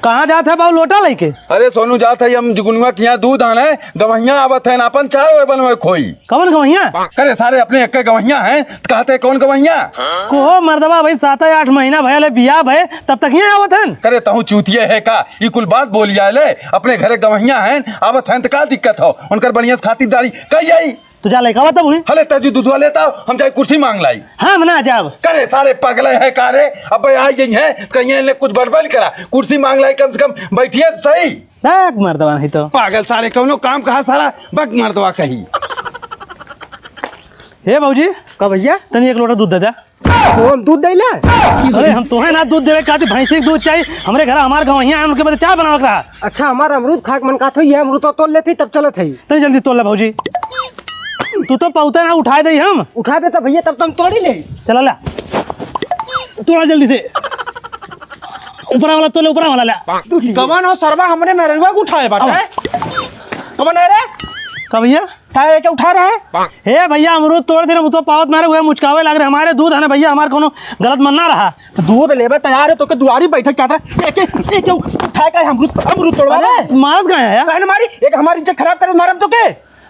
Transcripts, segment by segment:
कहाँ जाते है बाबू लोटा लेके? अरे सोनू जात है हम जुगनुआ के यहाँ दूध आने गवैया आवत है अपन चाय बनवे खोई। कौन गवैया? करे सारे अपने एक गवैया हैं कहते कौन गवैया को मर्दवा भाई 7-8 महीना भले बियाह भय तब तक यहाँ आवत है। करे तहु चूतिए है का ये कुल बात बोलिया ले अपने घरे गवैया हैं आवत हैं तो का दिक्कत हो उनकर बढ़िया खातिरदारी कही आई तो जा लेका तब हुई हले तजू दूधवा लेता हम जाए कुर्सी मांग लाई। हाँ मना जाब करे सारे पगले है कारे अब आई गई है कहीं ने कुछ बड़बड़ करा कुर्सी मांग लाई कम से कम बैठिए तो सही। देख मर्दवा नहीं तो पागल सारे कौनो काम कहा सारा बक मर्दवा कही। हे बाबूजी का भैया तनी एक लोटा दूध दे दे। कौन दूध देला? अरे हम तो है ना दूध देवे खातिर भैंसी के दूध चाहिए हमरे घर हमार गवैया है उनके बदले चाय बनावत रहा। अच्छा हमारा अमरूद खाक मन का थई है अमरूद तो तोड़ लेती तब चलत है। तनी जल्दी तोड़ ले बाबूजी तू तो पौते ना उठा दे हम उठा देता भैया तब तुम तोड़ी ले। चला ला तोड़ा जल्दी से ऊपर वाला तोले ऊपर वाला ला। कवन हो सरवा हमने मेरवा को उठाए बाटे कवन है रे का भैया काय के उठा रहा है? हे भैया अमरूद तोड़ दे तो पावत मारे हुए मुचकावे लग रहे हमारे दूध है ना भैया हमारे कोनो गलत मन ना रहा दूध लेबे तैयार है तो के दुआरी बैठक चाहता एक उठाए का अमरूद तोड़वा ले मारत गए हैं कहने मारी एक हमारी इज्जत खराब करे मारम तो के।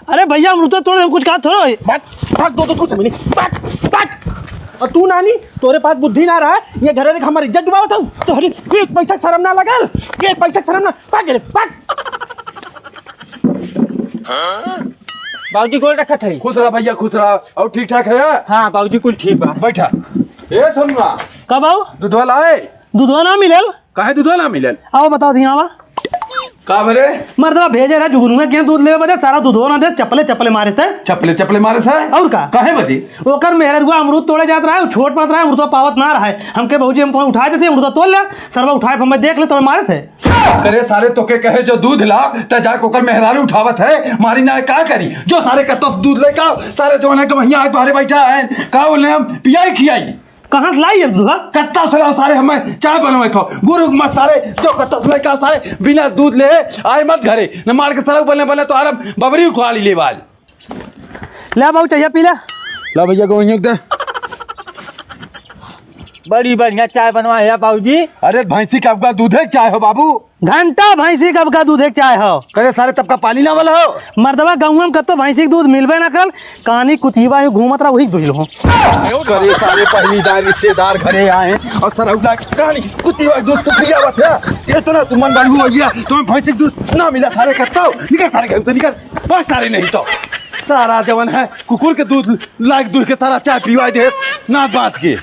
अरे भैया अमरूद तो तोड़ दे कुछ कहा थोड़ा भाग दो तो कुछ मिली भाग और तू नानी तोरे पास बुद्धि ना रहा ये घरे देख हमारी इज्जत डुबावत हूं तो एक पैसा शर्म ना लगल एक पैसा शर्म ना भाग रे भाग। बाबूजी गोल रखा थे खुश रहा भैया खुश रहा और ठीक ठाक है। हाँ बाबूजी कुल ठीक बा बैठा ए सोनुआ कब आओ दूधवा लाए दूधवा ना मिलल काहे दूधवा ना मिलल आओ बताओ दी आवा का बरे मर्दवा भेजे रहा जुगनू के दूध ले बजे सारा दूधवा ना दे चप्पले मारे थे चपले मारे से और का काहे बदी ओकर मेहर हुआ अमरूद तोड़े जात रहा है छोट पड़त रहा है अमरूद पावत ना रहा है हमके बहूजी हम उठाए थे अमरूद तोड़ ले सरवा उठाए हमें देख ले तो मारे थे। करे सारे तोके कहे जो दूध ला त जा कोकर मेहरारू उठावत है मारी ना का करी जो सारे कतो दूध ले का सारे जो है कमैया है तुम्हारे बैठा है का बोले हम पियाई खियाई कहाँ से लाई है दूध कत्ता से सारे हमें चाय बनवाए खाओ गुरु मत सारे जो कत्ता से का सारे बिना दूध ले आए मत घरे न मार के सड़क बने तो आराम बबरी खुआ ली ले बाज ले बाबू चाहिए पी ले ला भैया को दे बड़ी बढ़िया चाय बनवाए है बाबूजी। अरे भैंसी कब का दूध है चाय हो बाबू घंटा भैंसी कब का दूध है चाय हो करे सारे तब का पानी ना वाला हो मर्दवा गाँव में कतो भैंसी के दूध मिलबे ना कर कहानी कुतिवा घूमत रहा वही दुहिल हो करे सारे पहलीदार रिश्तेदार घरे आए और सरौला कहानी कुतिवा दूध तो पियावत है इतना तुम मन बालू हो गया तुम्हें भैंसी के दूध ना मिला सारे कत्तो निकल सारे घर से निकल बस सारे नहीं तो सारा जवन है कुकुर के दूध लायक दूध के सारा चाय पीवा दे ना बात के